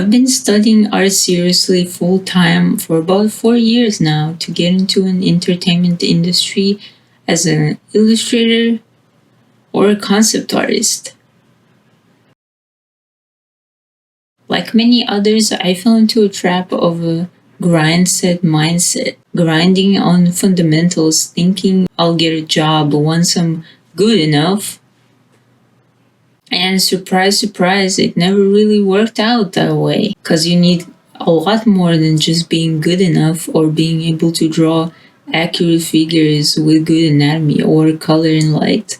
I've been studying art seriously full time for about 4 years now to get into an entertainment industry as an illustrator or a concept artist. Like many others, I fell into a trap of a grind set mindset, grinding on fundamentals, thinking I'll get a job once I'm good enough. And surprise, surprise, it never really worked out that way. Because you need a lot more than just being good enough or being able to draw accurate figures with good anatomy or color and light.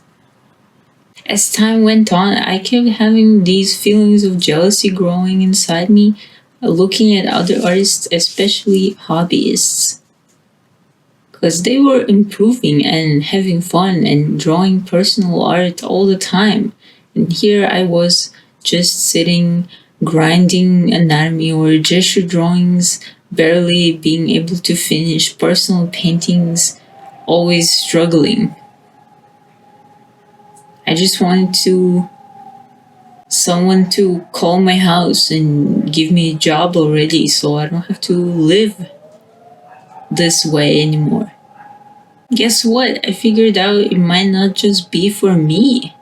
As time went on, I kept having these feelings of jealousy growing inside me, looking at other artists, especially hobbyists. Because they were improving and having fun and drawing personal art all the time. And here I was just sitting, grinding anatomy or gesture drawings, barely being able to finish personal paintings, always struggling. I just wanted someone to call my house and give me a job already so I don't have to live this way anymore. Guess what? I figured out it might not just be for me.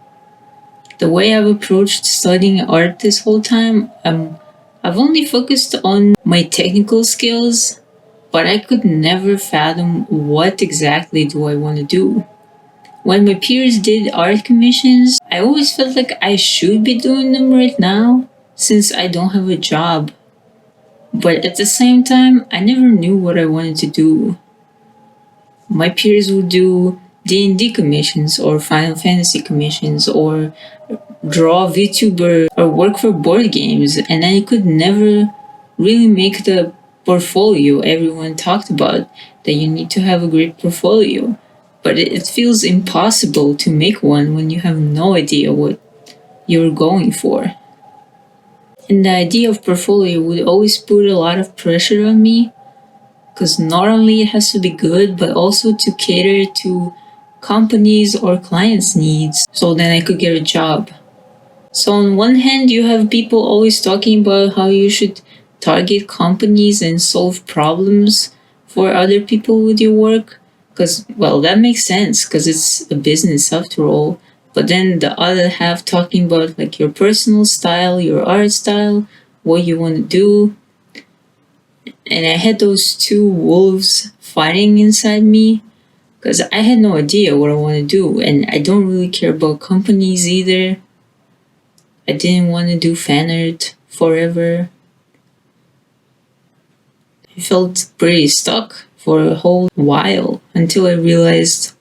The way I've approached studying art this whole time, I've only focused on my technical skills, but I could never fathom what exactly do I want to do. When my peers did art commissions, I always felt like I should be doing them right now since I don't have a job. But at the same time, I never knew what I wanted to do. My peers would do D&D commissions or Final Fantasy commissions or draw VTuber or work for board games, and I could never really make the portfolio everyone talked about, that you need to have a great portfolio. But it feels impossible to make one when you have no idea what you're going for. And the idea of portfolio would always put a lot of pressure on me, because not only it has to be good, but also to cater to companies or clients' needs so then I could get a job. So on one hand, you have people always talking about how you should target companies and solve problems for other people with your work. Because, well, that makes sense because it's a business after all. But then the other half talking about like your personal style, your art style, what you want to do. And I had those two wolves fighting inside me because I had no idea what I want to do. And I don't really care about companies either. I didn't want to do fan art forever. I felt pretty stuck for a whole while until I realized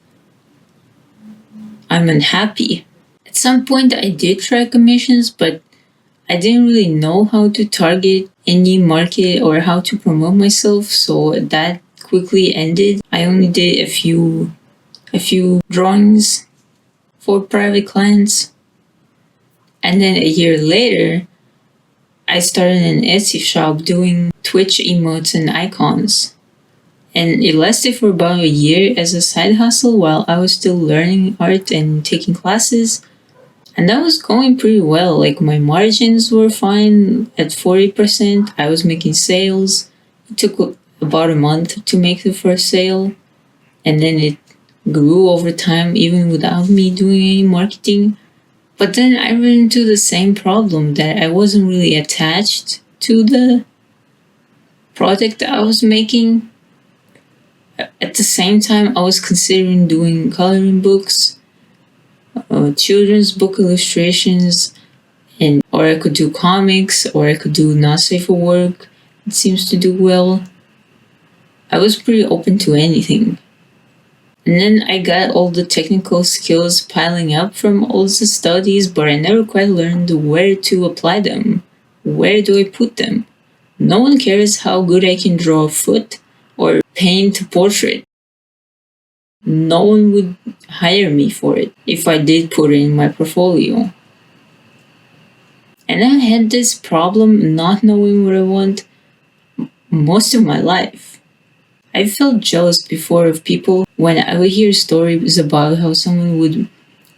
I'm unhappy. At some point, I did try commissions, but I didn't really know how to target any market or how to promote myself, so that quickly ended. I only did a few drawings for private clients. And then a year later, I started an Etsy shop doing Twitch emotes and icons. And it lasted for about a year as a side hustle while I was still learning art and taking classes. And that was going pretty well. Like my margins were fine at 40%. I was making sales. It took about a month to make the first sale. And then it grew over time even without me doing any marketing. But then I ran into the same problem that I wasn't really attached to the product I was making. At the same time, I was considering doing coloring books, children's book illustrations, or I could do comics, or I could do not safe for work. It seems to do well. I was pretty open to anything. And then I got all the technical skills piling up from all the studies, but I never quite learned where to apply them. Where do I put them? No one cares how good I can draw a foot or paint a portrait. No one would hire me for it if I did put it in my portfolio. And I had this problem not knowing what I want most of my life. I felt jealous before of people when I would hear stories about how someone would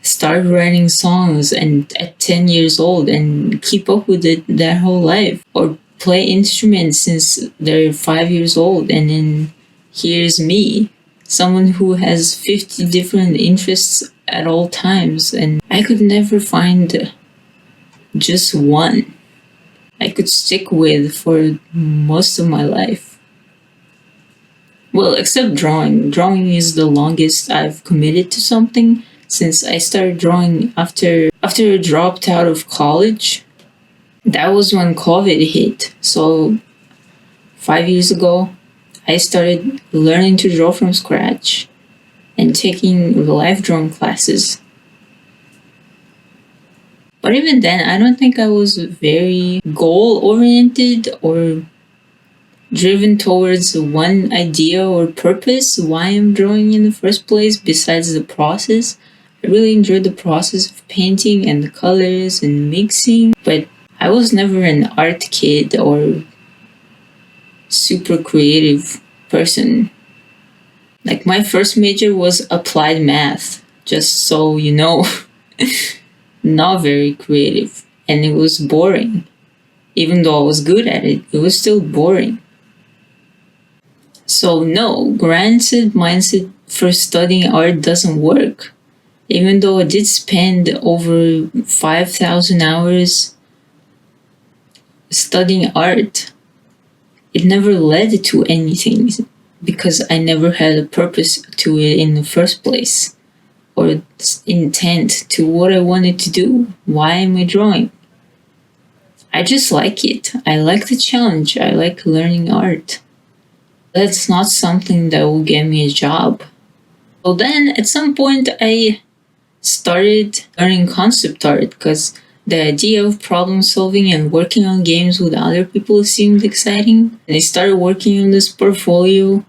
start writing songs and at 10 years old and keep up with it their whole life, or play instruments since they're 5 years old, and then here's me, someone who has 50 different interests at all times, and I could never find just one I could stick with for most of my life. Well, except drawing. Drawing is the longest I've committed to something since I started drawing after I dropped out of college. That was when COVID hit. So 5 years ago, I started learning to draw from scratch and taking live drawing classes. But even then, I don't think I was very goal oriented or driven towards one idea or purpose why I'm drawing in the first place besides the process. I really enjoyed the process of painting and the colors and mixing, but I was never an art kid or super creative person. Like my first major was applied math, just so you know. Not very creative, and it was boring. Even though I was good at it, it was still boring. So no, granted mindset for studying art doesn't work. Even though I did spend over 5,000 hours studying art, it never led to anything because I never had a purpose to it in the first place or intent to what I wanted to do. Why am I drawing? I just like it. I like the challenge. I like learning art. That's not something that will get me a job. So then at some point I started learning concept art because the idea of problem solving and working on games with other people seemed exciting. And I started working on this portfolio,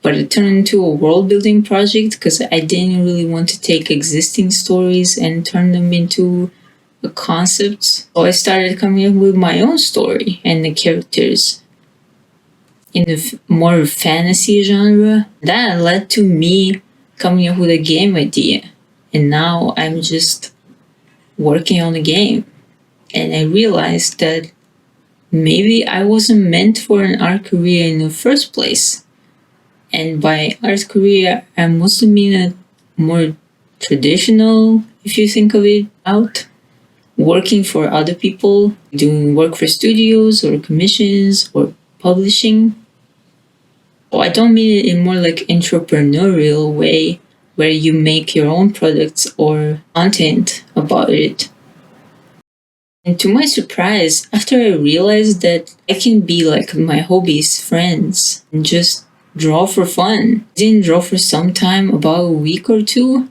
but it turned into a world building project because I didn't really want to take existing stories and turn them into a concepts. So I started coming up with my own story and the characters in the more fantasy genre. That led to me coming up with a game idea. And now I'm just working on the game. And I realized that maybe I wasn't meant for an art career in the first place. And by art career, I mostly mean a more traditional, if you think of it out, working for other people, doing work for studios or commissions or publishing. Oh, I don't mean it in more like entrepreneurial way where you make your own products or content about it. And to my surprise, after I realized that I can be like my hobby's friends and just draw for fun, I didn't draw for some time, about a week or two,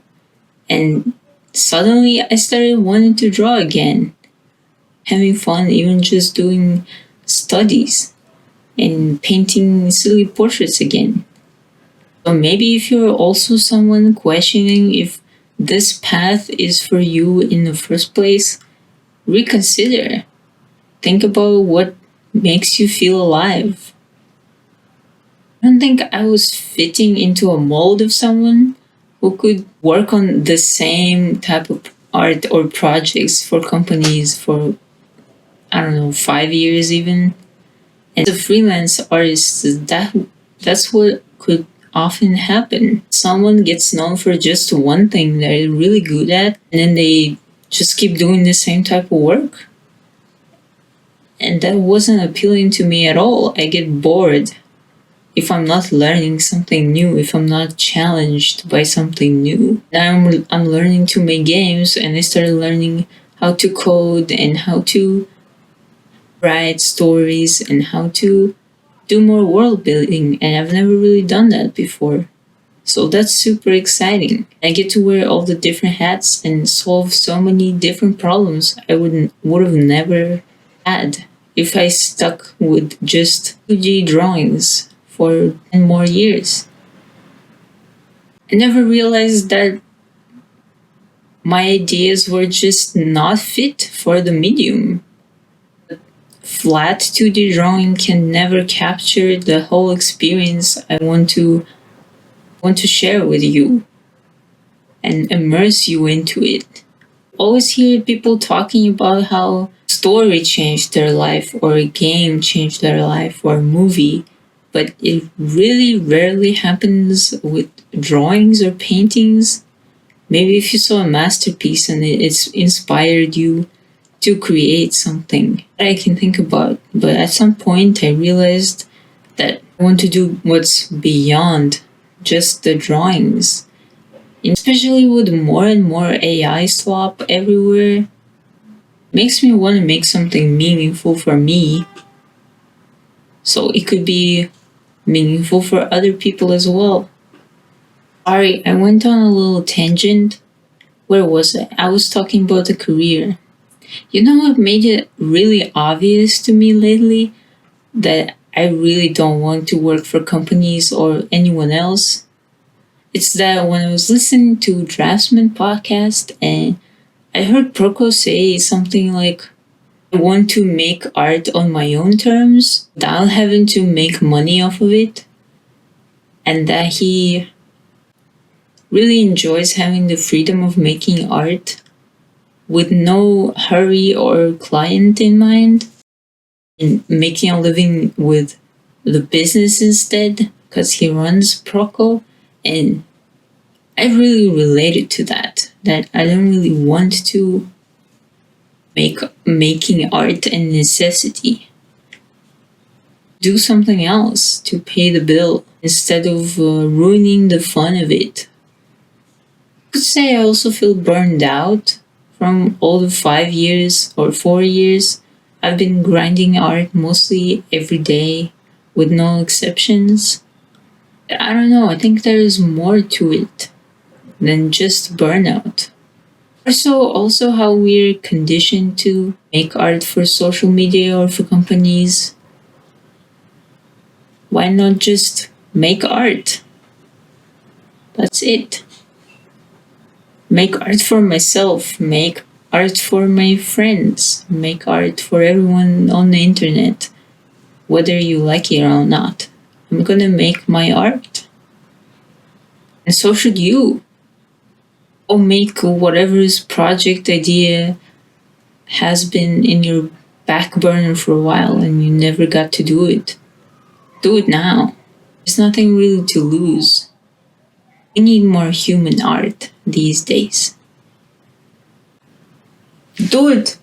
and suddenly I started wanting to draw again, having fun even just doing studies and painting silly portraits again. So maybe if you're also someone questioning if this path is for you in the first place, reconsider. Think about what makes you feel alive. I don't think I was fitting into a mold of someone who could work on the same type of art or projects for companies for, I don't know, 5 years even. And as a freelance artist, that's what could often happen. Someone gets known for just one thing they're really good at, and then they just keep doing the same type of work. And that wasn't appealing to me at all. I get bored if I'm not learning something new, if I'm not challenged by something new. Now I'm learning to make games, and I started learning how to code and how to write stories and how to do more world building, and I've never really done that before. So that's super exciting. I get to wear all the different hats and solve so many different problems I would have never had if I stuck with just 2D drawings for 10 more years. I never realized that my ideas were just not fit for the medium. Flat 2D drawing can never capture the whole experience I want to share with you and immerse you into it. Always hear people talking about how story changed their life or a game changed their life or a movie, but it really rarely happens with drawings or paintings. Maybe if you saw a masterpiece and it's inspired you to create something that I can think about. But at some point, I realized that I want to do what's beyond just the drawings. Especially with more and more AI slop everywhere, makes me want to make something meaningful for me so it could be meaningful for other people as well. Sorry, I went on a little tangent. Where was I? I was talking about the career. You know what made it really obvious to me lately? That I really don't want to work for companies or anyone else. It's that when I was listening to Draftsman podcast and I heard Proco say something like, I want to make art on my own terms without having to make money off of it, and that he really enjoys having the freedom of making art with no hurry or client in mind and making a living with the business instead because he runs Proco. And I really related to that I don't really want to make making art a necessity. Do something else to pay the bill instead of ruining the fun of it. I could say I also feel burned out from all the 5 years or 4 years I've been grinding art mostly every day with no exceptions. I don't know, I think there is more to it than just burnout. Also how we're conditioned to make art for social media or for companies. Why not just make art? That's it. Make art for myself, make art for my friends, make art for everyone on the internet, whether you like it or not. I'm gonna make my art. And so should you. Or make whatever's project idea has been in your back burner for a while and you never got to do it. Do it now. There's nothing really to lose. We need more human art these days. Do it!